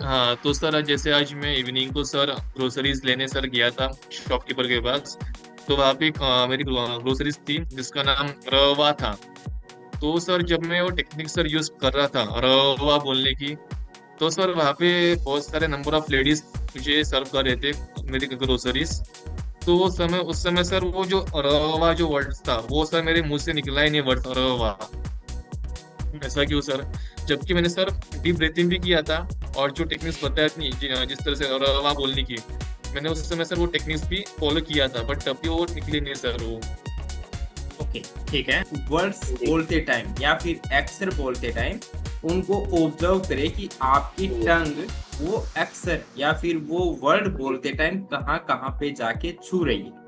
हाँ तो सर जैसे आज मैं इवनिंग को सर ग्रोसरीज लेने सर गया था शॉपकीपर के पास। तो वहाँ पे मेरी ग्रोसरीज थी जिसका नाम रवा था। तो सर जब मैं वो टेक्निक सर यूज कर रहा था रवा बोलने की, तो सर वहाँ पे बहुत सारे नंबर ऑफ लेडीज मुझे सर्व कर रहे थे मेरी ग्रोसरीज। तो वो समय उस समय सर वो जो रवा जो वर्ड था वो सर मेरे मुंह से निकला ही नहीं वर्ड रवा। ऐसा क्यों सर? जबकि मैंने सर डीप ब्रीथिंग भी किया था और जो टेक्निक्स बताया थी जिस तरह से रवा बोलने की, मैंने उस समय सर वो टेक्निक्स भी फॉलो किया था बट तब भी वो निकले नहीं सर वो। ओके, ठीक है। वर्ड्स जी बोलते टाइम या फिर अक्षर बोलते टाइम उनको ऑब्जर्व करें कि आपकी टंग वो अक्षर या फिर वो वर्ड बोलते टाइम कहाँ कहाँ पे जाके छू रही है।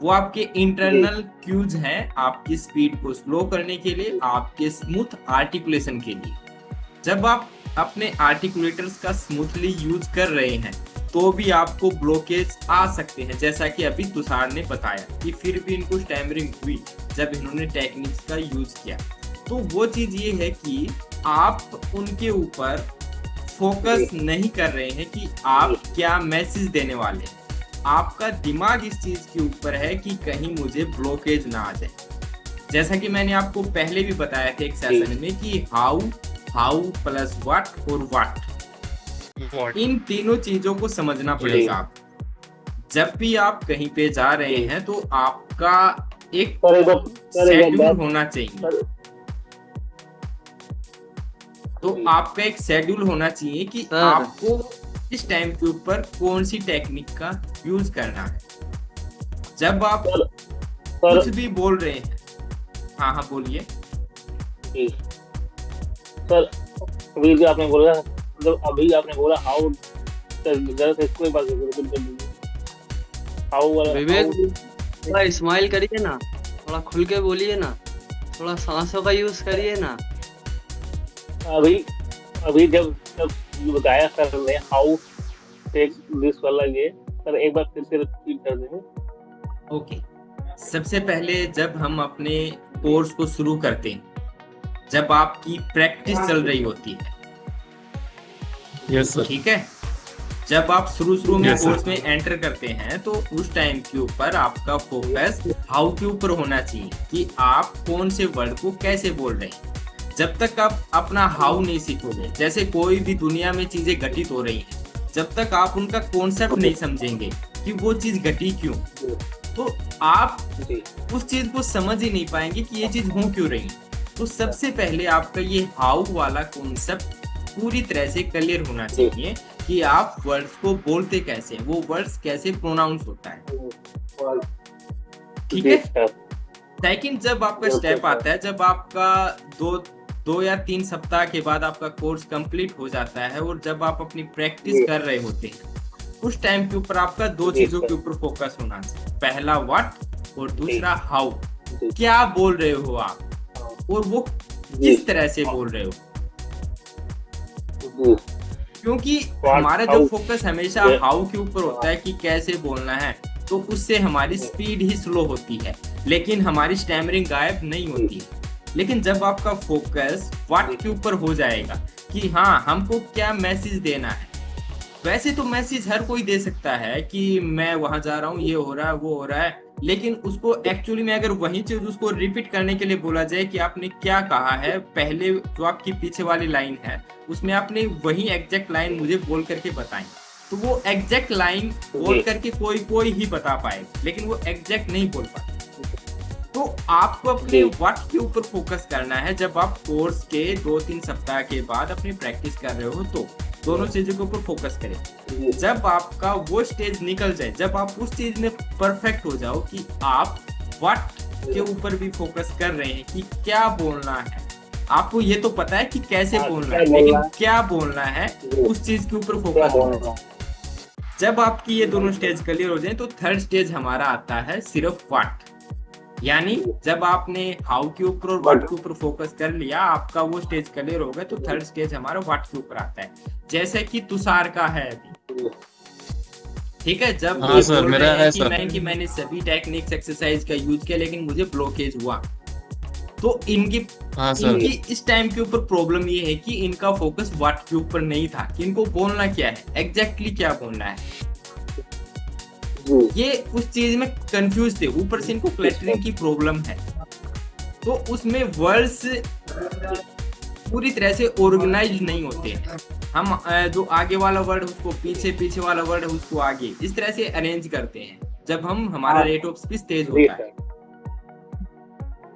वो आपके जी इंटरनल क्यूज हैं, आपकी स्पीड को स्लो करने के लिए, आपके स्मूथ आर्टिकुलेशन के लिए। जब आप अपने आर्टिकुलेटर्स का स्मूथली यूज कर रहे हैं तो भी आपको ब्लॉकेज आ सकते हैं, जैसा कि अभी तुषार ने बताया कि फिर भी इनको स्टैमरिंग हुई जब इन्होंने टेक्निक्स का यूज किया। तो वो चीज ये है कि आप उनके ऊपर फोकस नहीं कर रहे हैं कि आप क्या मैसेज देने वाले हैं। आपका दिमाग इस चीज के ऊपर है कि कहीं मुझे ब्लॉकेज ना आ जाए। जैसा कि मैंने आपको पहले भी बताया था एक सेशन में कि हाउ, हाउ प्लस व्हाट और व्हाट, What? इन तीनों चीजों को समझना जी पड़ेगा आप। जब भी आप कहीं पे जा रहे जी हैं तो आपका एक सर एक बार सर एक शेड्यूल बात होना चाहिए। सर तो जी आपका एक शेड्यूल होना चाहिए कि सर आपको इस टाइम के ऊपर कौन सी टेक्निक का यूज करना है। जब आप सर कुछ सर भी बोल रहे हैं, हाँ हाँ बोलिए। जी सर अभी जो आपने बोला मतलब अभी आपने बोला हाउ सर जरा से इसको एक बार रिपीट कर दीजिए हाउ विवेक, हाउ थोड़ा स्माइल करिए ना, थोड़ा खुल के बोलिए ना, थोड़ा सांसों का यूज करिए ना। अभी अभी जब जब ये बताया सर ने हाउ टेक दिस वाला ये सर एक बार फिर से रिपीट कर देंगे। ओके, सबसे पहले जब हम अपने कोर्स को शुरू करते हैं, जब आपकी प्रैक्टिस चल रही होती है, यस सर। ठीक है, जब आप शुरू में Yes, sir. कोर्स में एंटर करते हैं तो उस टाइम के ऊपर आपका फोकस हाउ के ऊपर होना चाहिए कि आप कौन से वर्ड को कैसे बोल रहे हैं। जब तक आप अपना हाउ नहीं सीखोगे, जैसे कोई भी दुनिया में चीजें घटित हो रही हैं, जब तक आप उनका कॉन्सेप्ट नहीं समझेंगे कि वो चीज घटी क्यों, तो आप जी उस चीज को समझ ही नहीं पाएंगे कि ये चीज हो क्यों रही है। तो सबसे पहले आपका ये हाउ वाला कॉन्सेप्ट पूरी तरह से क्लियर होना चाहिए कि आप वर्ड्स को बोलते कैसे, वो वर्ड्स कैसे प्रोनाउंस होता है। ठीक जी है। सर सेकंड, जब आपका ओके स्टेप सर आता है, जब आपका दो या 3 सप्ताह के बाद आपका कोर्स कंप्लीट हो जाता है और जब आप अपनी प्रैक्टिस जी कर रहे होते हैं, उस टाइम के ऊपर आपका दो जी चीजों के सर ऊपर फोकस होना चाहिए। पहला व्हाट और जी दूसरा हाउ। जी क्या बोल रहे हो आप हाँ, और वो जी किस तरह से बोल रहे हो, जी क्योंकि व्हाट हमारा जो हाउ फोकस हमेशा ये हाउ के ऊपर होता है कि कैसे बोलना है, तो उससे हमारी स्पीड ही स्लो होती है, लेकिन हमारी स्टैमरिंग गायब नहीं होती है। लेकिन जब आपका फोकस व्हाट के ऊपर हो जाएगा कि हाँ हमको क्या मैसेज देना है, वैसे तो मैसेज हर कोई दे सकता है कि मैं वहां जा रहा हूँ, ये हो रहा है, वो हो रहा है, लेकिन उसको एक्चुअली में अगर वही चीज उसको रिपीट करने के लिए बोला जाए कि आपने क्या कहा है, पहले जो आपकी पीछे वाली लाइन है उसमें आपने वही एग्जैक्ट लाइन मुझे बोल करके बताई, तो वो एग्जैक्ट लाइन बोल जी करके कोई ही बता पाएगा, लेकिन वो एग्जैक्ट नहीं बोल पाता। तो आपको अपने जी व्हाट के ऊपर फोकस करना है। जब आप कोर्स के 2-3 सप्ताह के बाद अपनी प्रैक्टिस कर रहे हो तो दोनों चीजों के ऊपर फोकस करें। जी जब आपका वो स्टेज निकल जाए, जब आप उस चीज में परफेक्ट हो जाओ कि आप व्हाट के ऊपर भी फोकस कर रहे हैं कि क्या बोलना है, आपको ये तो पता है कि कैसे हाँ बोलना क्या है, बोलना लेकिन है क्या बोलना है जी उस चीज के ऊपर क्या फोकस होना बोलना है चाहिए। जब आपकी ये दोनों स्टेज क्लियर हो जाए तो थर्ड स्टेज हमारा आता है सिर्फ व्हाट, यानी जी जब आपने हाउ के ऊपर और व्हाट बट के ऊपर फोकस कर लिया, आपका वो स्टेज क्लियर हो गया, तो थर्ड स्टेज हमारा व्हाट के ऊपर आता है, जैसे कि तुषार का है अभी। ठीक है, जब हाँ ये सर बोल मेरा रहे हैं है कि सर। मैंने सभी टेक्निक्स एक्सरसाइज का यूज किया लेकिन मुझे ब्लॉकेज हुआ, तो इनकी हाँ सर। इनकी इस टाइम के ऊपर प्रॉब्लम ये है कि इनका फोकस व्हाट के ऊपर नहीं था कि इनको बोलना क्या है, एग्जैक्टली क्या बोलना है। जी ये उस चीज में कंफ्यूज थे, ऊपर से इनको क्लटरिंग की प्रॉब्लम है, तो उसमें वर्ड्स पूरी तरह से ऑर्गेनाइज नहीं होते हैं। हम जो आगे वाला वर्ड उसको पीछे, पीछे वाला वर्ड उसको आगे, इस तरह से अरेंज करते हैं जब हमारा रेट ऑफ स्पीच तेज जी होता है।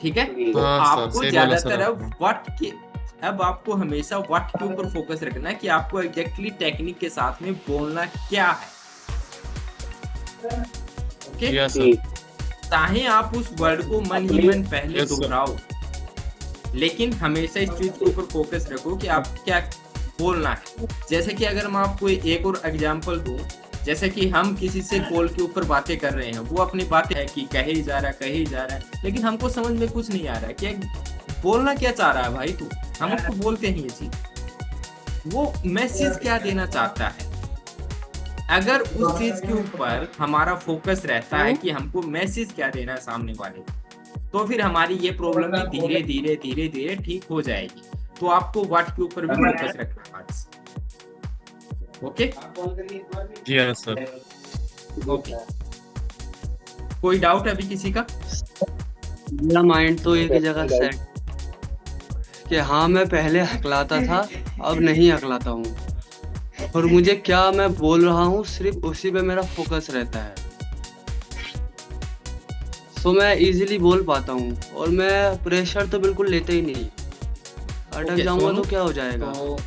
ठीक है, जी तो हाँ सर, आपको सही बोला ज्यादातर सर अब आपने। व्हाट के अब आपको हमेशा व्हाट के ऊपर फोकस रखना है कि आपको एग्जैक्टली टेक्निक के साथ में बोलना क्या है। ओके, यस जी सर। चाहे आप उस वर्ड को मन ही मन पहले Yes, sir. दोहराओ, लेकिन हमेशा इस चीज के ऊपर फोकस रखो कि आप क्या बोलना है। जैसे कि अगर मैं आपको एक और एग्जांपल दूं, जैसे कि हम किसी से कॉल के ऊपर बातें कर रहे हैं, वो अपनी बातें है कि कहे ही जा रहा है, लेकिन हमको समझ में कुछ नहीं आ रहा है कि बोलना क्या चाह रहा है भाई तू। हम उसको बोलते हैं ये चीज, वो मैसेज क्या देना चाहता है। अगर उस चीज के ऊपर हमारा फोकस रहता है कि हमको मैसेज क्या देना है सामने वाले को, तो फिर हमारी ये प्रॉब्लम भी धीरे धीरे धीरे धीरे ठीक हो जाएगी। तो आपको व्हाट के ऊपर भी फोकस रखना है। Okay yes sir. ओके, कोई डाउट अभी किसी का? मेरा माइंड तो एक ही जगह सेट कि हाँ मैं पहले हकलाता था, अब नहीं हकलाता हूँ, और मुझे क्या मैं बोल रहा हूँ सिर्फ उसी पे मेरा फोकस रहता है। सो मैं इजीली बोल पाता हूँ और मैं प्रेशर तो बिल्कुल लेते ही नहीं। अटक Okay, जाऊंगा सोनू, तो क्या हो जाएगा। तो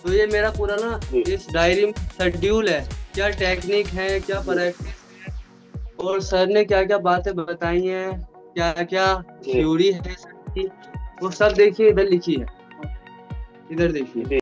तो ये मेरा पूरा ना इस डायरी में शेड्यूल है, क्या टेक्निक है, क्या प्रैक्टिस है, और सर ने क्या क्या बातें बताई हैं, क्या क्या थ्योरी है सर की, वो सब देखिए इधर लिखी है, इधर देखिए।